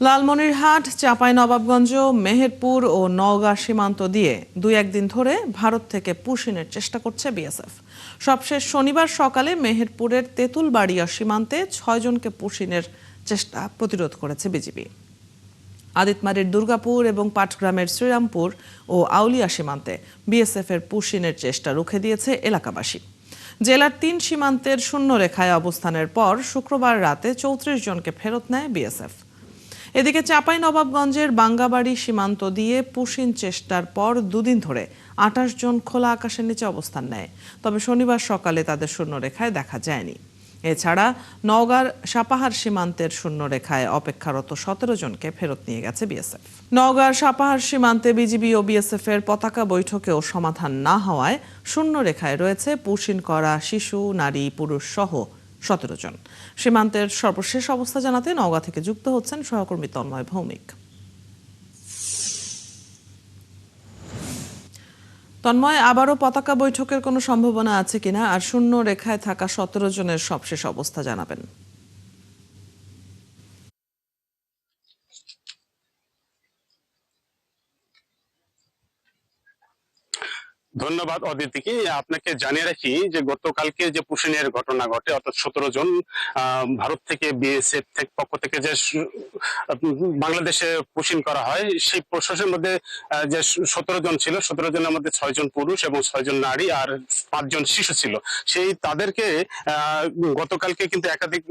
লালমনিরহাট, চাঁপাইনবাবগঞ্জ, মেহেরপুর ও নওগাঁ সীমান্ত দিয়ে দুই-একদিন ধরে ভারত থেকে পুশিনের চেষ্টা করছে বিএসএফ। সবশেষ শনিবার সকালে মেহেরপুরের তেঁতুলবাড়িয়া সীমান্তে ৬ জনকে পুশিনের চেষ্টা প্রতিরোধ করেছে বিজিবি। আদিতমারির দুর্গাপুর এবং পাটগ্রামের শ্রীরামপুর ও আউলিয়া সীমান্তে বিএসএফের পুশিনের চেষ্টা রুখে দিয়েছে এলাকাবাসী। জেলার ৩ সীমান্তের শূন্যরেখায় অবস্থানের পর শুক্রবার রাতে ৩৪ জনকে ফেরত নেয় বিএসএফ। এদিকে চাঁপাইনবাবগঞ্জের বাঙ্গাবাড়ি সীমান্ত দিয়ে পুশিন চেষ্টার পর দুদিন ধরে ২৮ জন খোলা আকাশের নিচে অবস্থান নেয়, তবে শনিবার সকালে তাদের শূন্যরেখায় দেখা যায়নি। এছাড়া নওগাঁর সাপাহার সীমান্তের শূন্যরেখায় অপেক্ষারত ১৭ জনকে ফেরত নিয়ে গেছে বিএসএফ। নওগাঁর সাপাহার সীমান্তে বিজিবি ও বিএসএফ এর পতাকা বৈঠকেও সমাধান না হওয়ায় শূন্যরেখায় রয়েছে পুশিন করা শিশু, নারী, পুরুষ সহ ১৭ জন। সীমান্তের সর্বশেষ অবস্থা জানাতে নওগাঁ থেকে যুক্ত হচ্ছেন সহকর্মী তন্ময় ভৌমিক। তন্ময়, আবারও পতাকা বৈঠকের কোনো সম্ভাবনা আছে কিনা, আর শূন্য রেখায় থাকা ১৭ জনের সবশেষ অবস্থা জানাবেন। ধন্যবাদ অদিতিকে। আপনাকে জানিয়ে রাখি যে গতকালকে যে পুশিনের ঘটনা ঘটে, অর্থাৎ ১৭ জন ভারত থেকে বিএসএফ পক্ষ থেকে যে বাংলাদেশে পুশিন করা হয়, সেই প্রশ্নের মধ্যে যে ১৭ জন ছিল, ১৭ জনের মধ্যে ৬ জন পুরুষ এবং ৬ জন নারী আর ৫ জন শিশু ছিল। সেই তাদেরকে গতকালকে কিন্তু একাধিক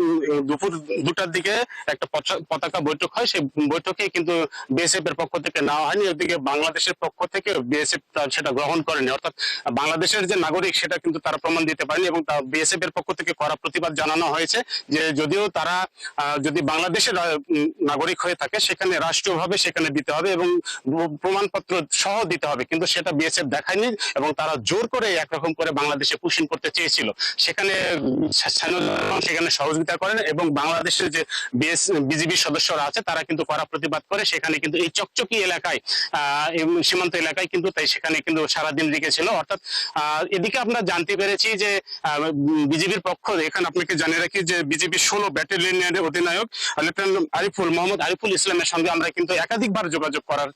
দুপুর ২টার দিকে একটা পতাকা বৈঠক হয়। সেই বৈঠকে কিন্তু বিএসএফ এর পক্ষ থেকে নেওয়া হয়নি। ওদিকে বাংলাদেশের পক্ষ থেকে বিএসএফ সেটা গ্রহণ করেনি, অর্থাৎ বাংলাদেশের যে নাগরিক সেটা কিন্তু তারা প্রমাণ দিতে পারেনি। এবং বিএসএফ এর পক্ষ থেকে কড়া প্রতিবাদ জানানো হয়েছে যে যদিও তারা যদি বাংলাদেশের নাগরিক হয়ে থাকে সেখানে রাষ্ট্রীয়ভাবে সেখানে দিতে হবে এবং প্রমাণপত্র সহ দিতে হবে, কিন্তু সেটা বিএসএফ দেখায়নি এবং তারা জোর করে একরকম করে বাংলাদেশে পুশিন করতে চেয়েছিল। সেখানে সেখানে সহযোগিতা করেন এবং বাংলাদেশের যে বিজিবি সদস্যরা আছে তারা কিন্তু কড়া প্রতিবাদ করে। সেখানে কিন্তু এই চকচকি এলাকায় সীমান্ত এলাকায় কিন্তু তাই সেখানে কিন্তু সারাদিন রেখেছিল। অর্থাৎ এদিকে আমরা জানতে পেরেছি যে বিজিবির পক্ষ, এখানে আপনাকে জানিয়ে রাখি যে বিজিবি ১৬ ব্যাটালিয়নের অধিনায়ক লেফটেন্যান্ট মোহাম্মদ আরিফুল ইসলামের সঙ্গে আমরা কিন্তু একাধিকবার যোগাযোগ করার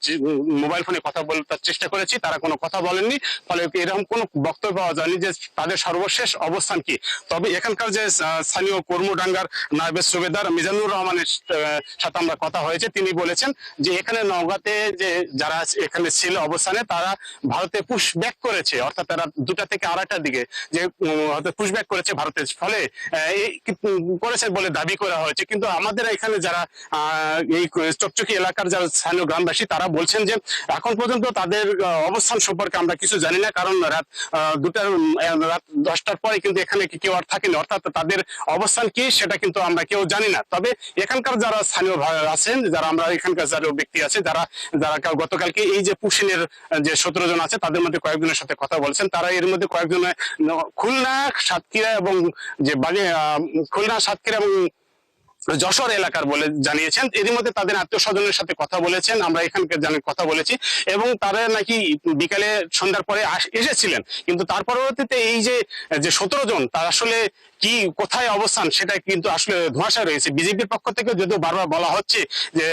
মোবাইল ফোনে কথা বলার চেষ্টা করেছি, তারা কোনো কথা বলেননি। ফলে এরকম কোনো বক্তব্য পাওয়া যায়নি যে তাদের সর্বশেষ অবস্থান কি। তবে এখানকার যে স্থানীয় কর্মডাঙ্গার নায়েবে সুবেদার মিজানুর রহমানের সাথে আমরা কথা হয়েছে, তিনি বলেছেন যে এখানে নওগাঁতে যে যারা এখানে ছিল অবস্থানে তারা ভারতে পুশ ব্যাক করেছে, অর্থাৎ তারা ২টা থেকে ২.৫টার দিকে যে পুশ ব্যাক করেছে ভারতের, ফলে করেছে বলে দাবি করা হয়েছে। কিন্তু আমাদের এখানে যারা এই চকচকি এলাকার যারা স্থানীয় গ্রামবাসী তারা বলছেন যে এখন পর্যন্ত তাদের অবস্থান সম্পর্কে আমরা কিছু জানি না, কারণ রাত ১০টার পরে কিন্তু এখানে কেউ আর থাকেনি, অর্থাৎ তাদের অবস্থান কি সেটা কিন্তু আমরা কেউ জানি না। তবে এখানকার যারা স্থানীয় আছেন, যারা আমরা এখানকার যারা ব্যক্তি আছে যারা গতকালকে এই যে পুশিনের যে ১৭ জন আছে তাদের মধ্যে কয়েকজনের সাথে কথা বলছেন, তারা এর মধ্যে কয়েকজনের খুলনা, সাতক্ষীরা এবং যে খুলনা, সাতক্ষীরা এবং যশোর এলাকার বলে জানিয়েছেন। এরই মধ্যে তাদের আত্মীয় স্বজনের সাথে কথা বলেছেন, আমরা এখানকার কথা বলেছি, এবং তারা নাকি বিকালে সন্ধ্যার পরে এসেছিলেন। কিন্তু তার পরবর্তীতে এই যে ১৭ জন তার আসলে কি কোথায় অবস্থান সেটা কিন্তু আসলে ধোঁয়াশা রয়েছে। বিজেপির পক্ষ থেকে যদিও বারবার বলা হচ্ছে যে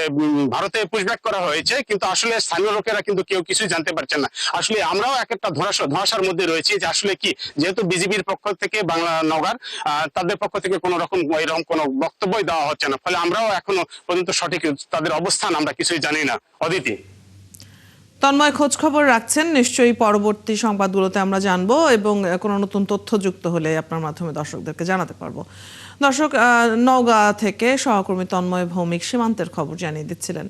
ভারতে পুশব্যাক করা হয়েছে, কিন্তু আসলে স্থানীয় লোকেরা কিন্তু কেউ কিছুই জানতে পারছেন না। আসলে আমরাও একটা ধোঁয়াশার মধ্যে রয়েছি যে আসলে কি, যেহেতু বিজেপির পক্ষ থেকে নওগাঁর তাদের পক্ষ থেকে কোনো রকম এরকম কোনো বক্তব্যই দেওয়া হচ্ছে না, ফলে আমরাও এখনো পর্যন্ত সঠিক তাদের অবস্থান আমরা কিছুই জানি না। অদিতি, তন্ময় খোঁজ খবর রাখছেন, নিশ্চয়ই পরবর্তী সংবাদগুলোতে আমরা জানবো এবং কোনো নতুন তথ্য যুক্ত হলে আপনার মাধ্যমে দর্শকদেরকে জানাতে পারবো। দর্শক, নওগাঁ থেকে সহকর্মী তন্ময় ভৌমিক সীমান্তের খবর জানিয়ে দিচ্ছিলেন।